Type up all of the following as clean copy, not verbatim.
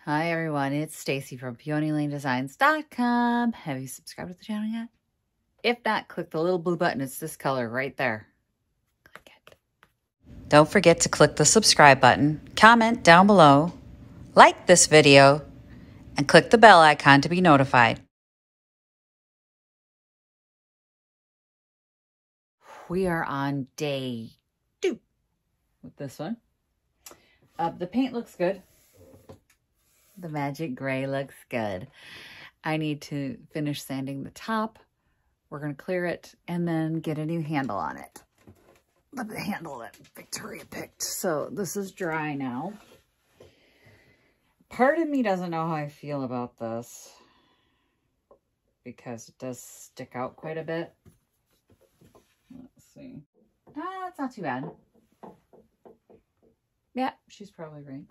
Hi everyone, it's Stacy from PeonyLaneDesigns.com. Have you subscribed to the channel yet? If not, click the little blue button. It's this color right there. Click it. Don't forget to click the subscribe button, comment down below, like this video, and click the bell icon to be notified. We are on day 2 with this one. The paint looks good. The magic gray looks good. I need to finish sanding the top. We're going to clear it and then get a new handle on it. But the handle that Victoria picked. So this is dry now. Part of me doesn't know how I feel about this because it does stick out quite a bit. Let's see. It's not too bad. Yeah, she's probably right.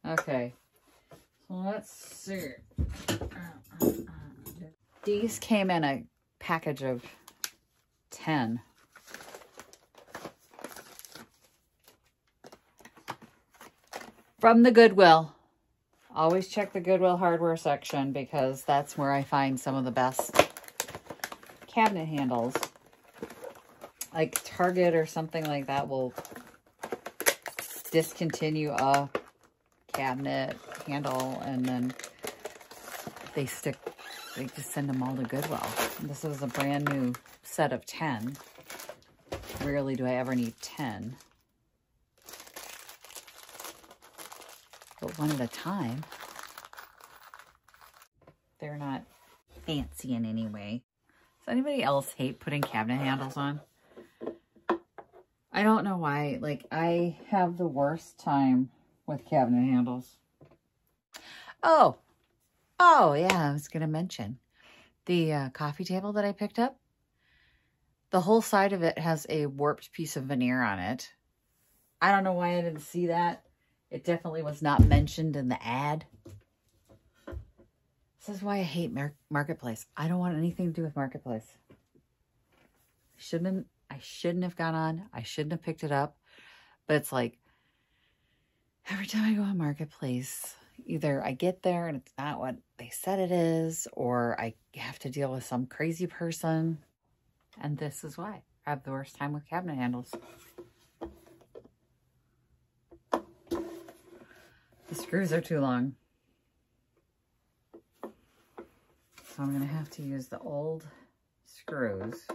Okay, so let's see. These came in a package of 10. From the Goodwill. Always check the Goodwill hardware section because that's where I find some of the best cabinet handles. Like Target or something like that will discontinue a cabinet handle and then they just send them all to Goodwill. And this is a brand new set of 10. Rarely do I ever need 10. But one at a time. They're not fancy in any way. Does anybody else hate putting cabinet handles on? I don't know why. Like, I have the worst time with cabinet handles. Oh, yeah, I was going to mention the coffee table that I picked up. The whole side of it has a warped piece of veneer on it. I don't know why I didn't see that. It definitely was not mentioned in the ad. This is why I hate Marketplace. I don't want anything to do with Marketplace. I shouldn't have gone on. I shouldn't have picked it up. But it's like, every time I go on Marketplace, either I get there and it's not what they said it is, or I have to deal with some crazy person. And this is why I have the worst time with cabinet handles. The screws are too long. So I'm going to have to use the old screws.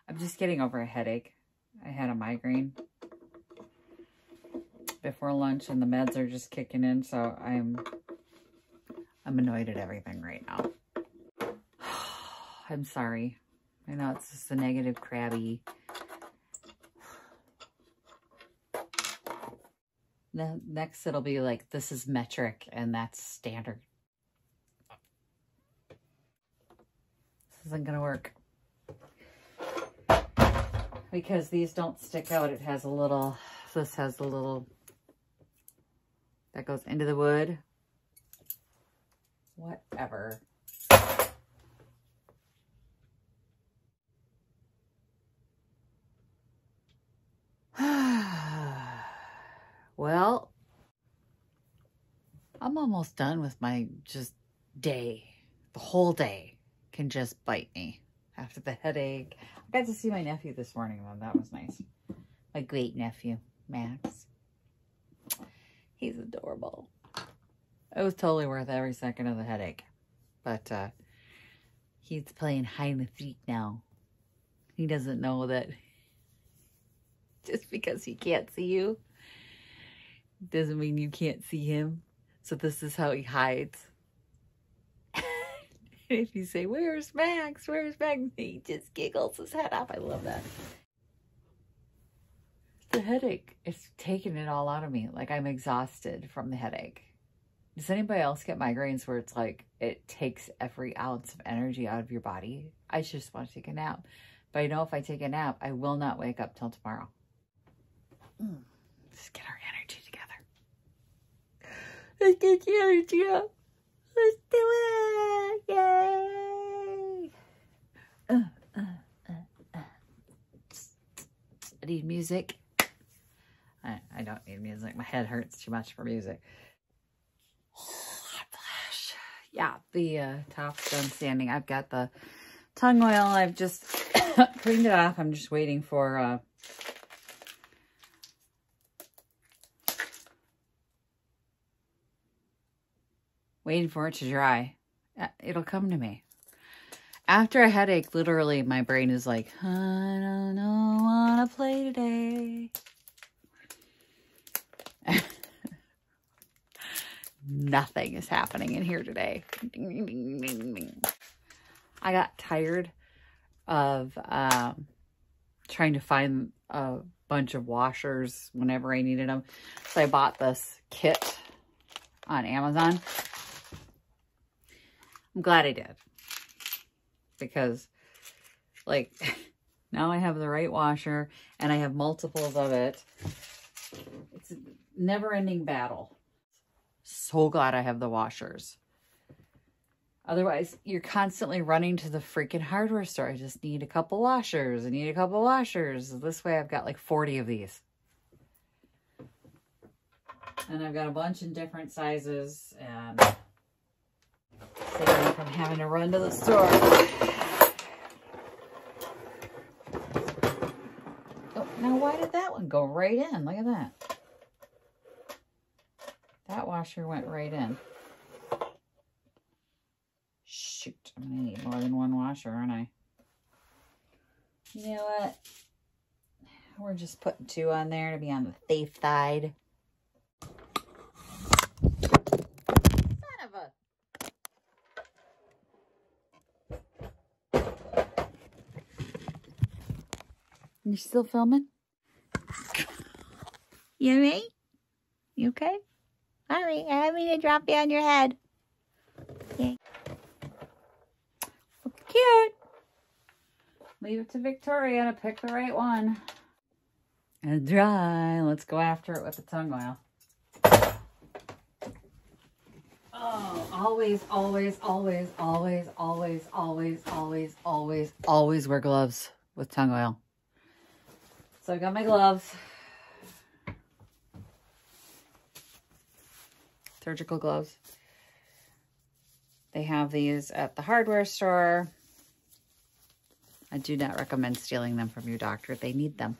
I'm just getting over a headache. I had a migraine before lunch and the meds are just kicking in, so I'm annoyed at everything right now. I'm sorry. I know it's just a negative crabby. Next it'll be like, this is metric and that's standard. This isn't gonna work. Because these don't stick out. It has a little, this has a little that goes into the wood. Whatever. Well, I'm almost done with my just day. The whole day can just bite me after the headache. I got to see my nephew this morning though. That was nice. My great nephew, Max. He's adorable. It was totally worth every second of the headache. But he's playing hide and seek now. He doesn't know that just because he can't see you doesn't mean you can't see him. So this is how he hides. If you say, "Where's Max? Where's Max?" he just giggles his head off. I love that. The headache is taking it all out of me. Like, I'm exhausted from the headache. Does anybody else get migraines where it's like it takes every ounce of energy out of your body? I just want to take a nap. But I know if I take a nap, I will not wake up till tomorrow. Let's get our energy together. Let's get the energy up. Let's do it. Yay. need music. I don't need music. My head hurts too much for music. Hot flash. Yeah, the top's done sanding. I've got the tongue oil. I've just cleaned it off. I'm just waiting for it to dry. It'll come to me. After a headache, literally my brain is like, I don't know, wanna play today. Nothing is happening in here today. Ding, ding, ding, ding. I got tired of trying to find a bunch of washers whenever I needed them. So I bought this kit on Amazon. I'm glad I did. Because, like, now I have the right washer and I have multiples of it. It's a never-ending battle. So glad I have the washers. Otherwise, you're constantly running to the freaking hardware store. I just need a couple washers. I need a couple washers. This way I've got like 40 of these. And I've got a bunch in different sizes and saving me from having to run to the store. Oh, now why did that one go right in? Look at that. That washer went right in. Shoot, I'm gonna need more than one washer, aren't I? You know what? We're just putting 2 on there to be on the safe side. Son of a... You still filming? You alright? You okay? Alright, I didn't mean to drop you on your head. Okay. Look cute. Leave it to Victoria to pick the right one. And dry. Let's go after it with the tongue oil. Oh, always, always, always, always, always, always, always, always, always wear gloves with tongue oil. So I got my gloves. Surgical gloves. They have these at the hardware store. I do not recommend stealing them from your doctor. They need them.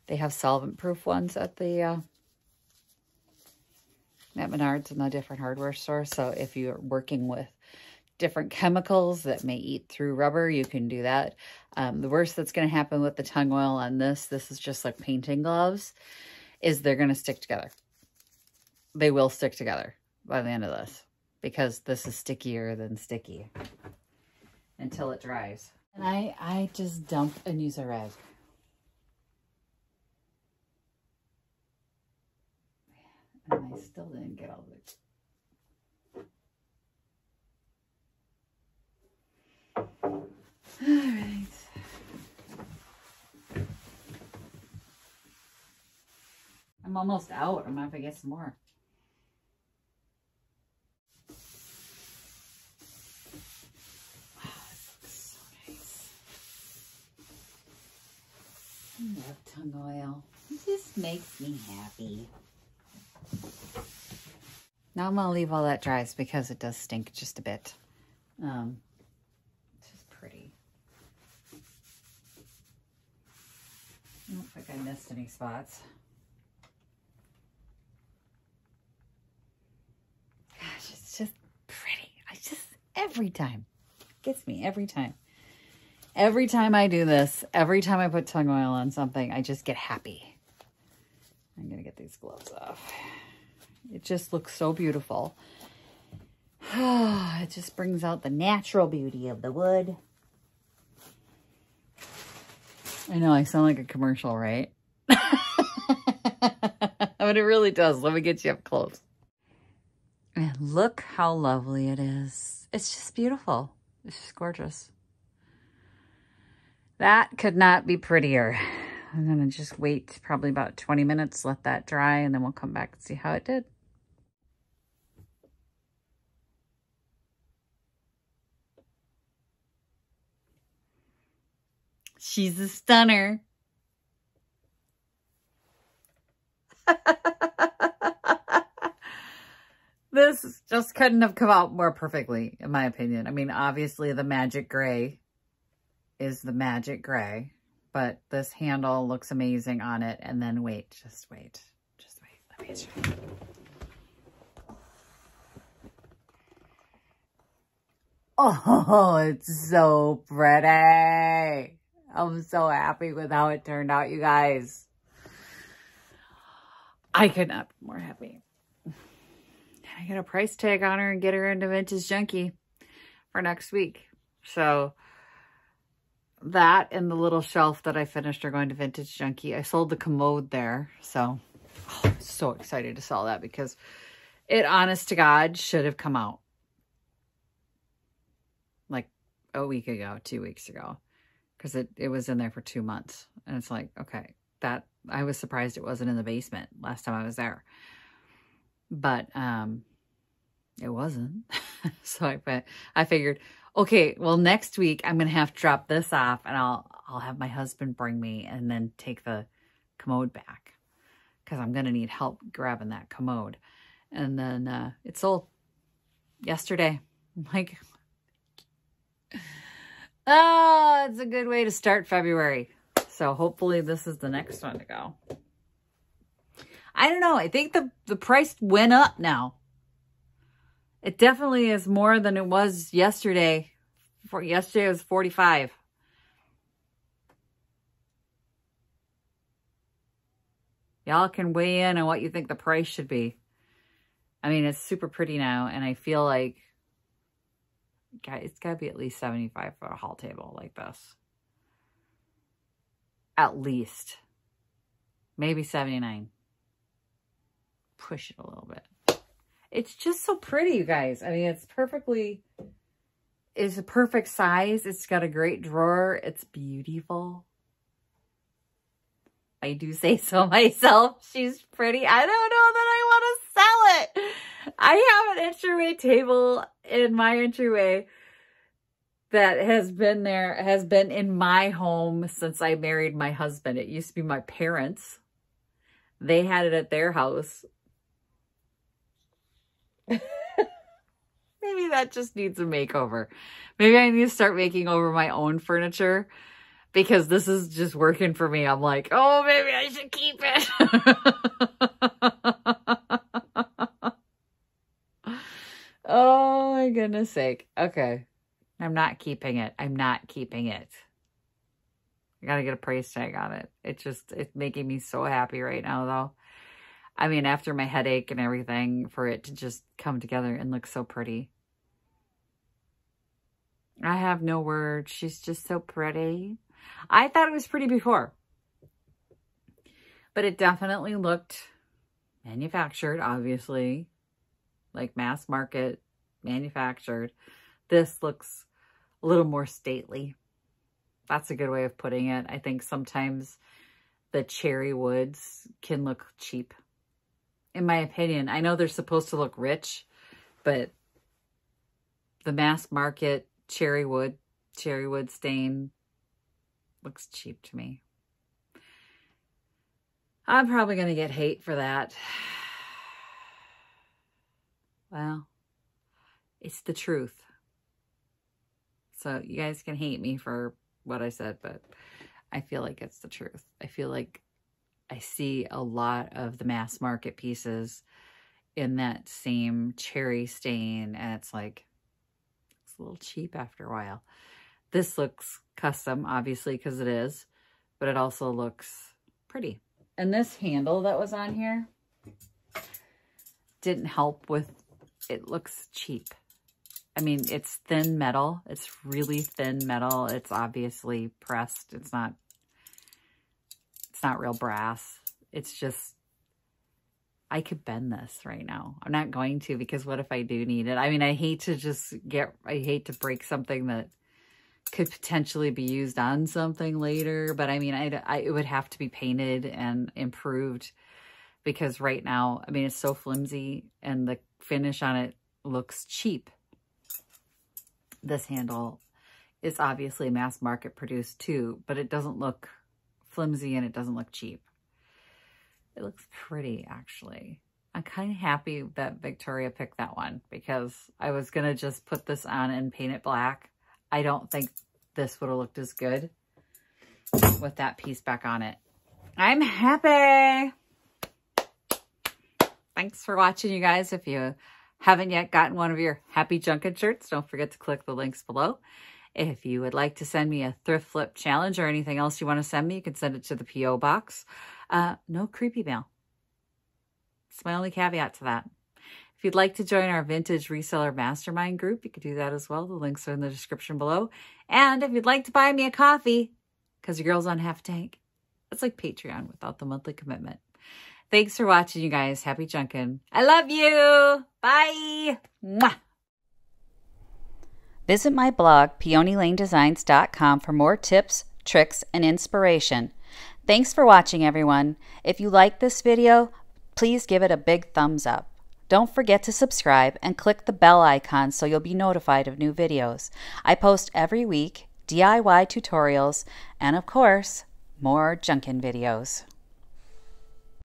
They have solvent-proof ones at the at Menards and the different hardware stores. So if you're working with different chemicals that may eat through rubber, you can do that. The worst that's going to happen with the tongue oil on this is just like painting gloves, is they're going to stick together. They will stick together by the end of this because this is stickier than sticky until it dries. And I just dump and use a rag. And I still didn't get all the... All right. I'm almost out. I'm gonna have to get some more. Wow, this looks so nice. I love tongue oil. It just makes me happy. Now I'm gonna leave all that dries because it does stink just a bit. It's just pretty. I don't think I missed any spots. Gosh, it's just pretty. Every time. Gets me every time. Every time I do this, every time I put tongue oil on something, I just get happy. I'm gonna get these gloves off. It just looks so beautiful. It just brings out the natural beauty of the wood. I know, I sound like a commercial, right? But it really does. Let me get you up close. And look how lovely it is. It's just beautiful. It's just gorgeous. That could not be prettier. I'm going to just wait probably about 20 minutes, let that dry, and then we'll come back and see how it did. She's a stunner. This just couldn't have come out more perfectly, in my opinion. I mean, obviously the magic gray is the magic gray, but this handle looks amazing on it. And then wait, just wait. Let me show you. Oh, it's so pretty. I'm so happy with how it turned out, you guys. I could not be more happy. I get a price tag on her and get her into Vintage Junkie for next week. So that and the little shelf that I finished are going to Vintage Junkie. I sold the commode there. So I'm so excited to sell that because it, honest to God, should have come out like a week ago, 2 weeks ago, because it was in there for 2 months. And it's like, okay, that I was surprised it wasn't in the basement last time I was there. But it wasn't. So I figured, okay, well, next week I'm going to have to drop this off and I'll have my husband bring me and then take the commode back because I'm going to need help grabbing that commode. And then it sold yesterday. I'm like, oh, it's a good way to start February. So hopefully this is the next one to go. I don't know. I think the price went up now. It definitely is more than it was yesterday. Yesterday it was $45. Y'all can weigh in on what you think the price should be. I mean, it's super pretty now, and I feel like it's got to be at least $75 for a hall table like this. At least. Maybe $79. Push it a little bit. It's just so pretty, you guys. I mean, it's a perfect size. It's got a great drawer. It's beautiful. I do say so myself. She's pretty. I don't know that I want to sell it. I have an entryway table in my entryway that has been in my home since I married my husband. It used to be my parents. They had it at their house. Maybe that just needs a makeover. Maybe I need to start making over my own furniture because this is just working for me. I'm like, oh, maybe I should keep it. Oh my goodness sake. Okay. I'm not keeping it. I'm not keeping it. I gotta get a price tag on it. It's making me so happy right now though. I mean, after my headache and everything, for it to just come together and look so pretty. I have no words. She's just so pretty. I thought it was pretty before. But it definitely looked manufactured, obviously. Like mass market, manufactured. This looks a little more stately. That's a good way of putting it. I think sometimes the cherry woods can look cheap. In my opinion, I know they're supposed to look rich, but the mass market cherry wood stain looks cheap to me. I'm probably going to get hate for that. Well, it's the truth. So you guys can hate me for what I said, but I feel like it's the truth. I feel like I see a lot of the mass market pieces in that same cherry stain, and it's like, it's a little cheap after a while. This looks custom, obviously, because it is, but it also looks pretty. And this handle that was on here didn't help with, it looks cheap. I mean, it's thin metal. It's really thin metal. It's obviously pressed. It's not real brass. It's just, I could bend this right now. I'm not going to, because what if I do need it? I mean, I hate to break something that could potentially be used on something later, but I mean, it would have to be painted and improved, because right now, I mean, it's so flimsy and the finish on it looks cheap. This handle is obviously mass market produced too, but it doesn't look flimsy and it doesn't look cheap. It looks pretty, actually. I'm kind of happy that Victoria picked that one because I was going to just put this on and paint it black. I don't think this would have looked as good with that piece back on it. I'm happy. Thanks for watching, you guys. If you haven't yet gotten one of your Happy Junkin' shirts, don't forget to click the links below. If you would like to send me a thrift flip challenge or anything else you want to send me, you can send it to the P.O. box. No creepy mail. It's my only caveat to that. If you'd like to join our vintage reseller mastermind group, you can do that as well. The links are in the description below. And if you'd like to buy me a coffee, because your girl's on half tank, it's like Patreon without the monthly commitment. Thanks for watching, you guys. Happy Junkin'. I love you. Bye. Mwah. Visit my blog, peonylanedesigns.com, for more tips, tricks, and inspiration. Thanks for watching, everyone. If you like this video, please give it a big thumbs up. Don't forget to subscribe and click the bell icon so you'll be notified of new videos. I post every week DIY tutorials and, of course, more Junkin' videos.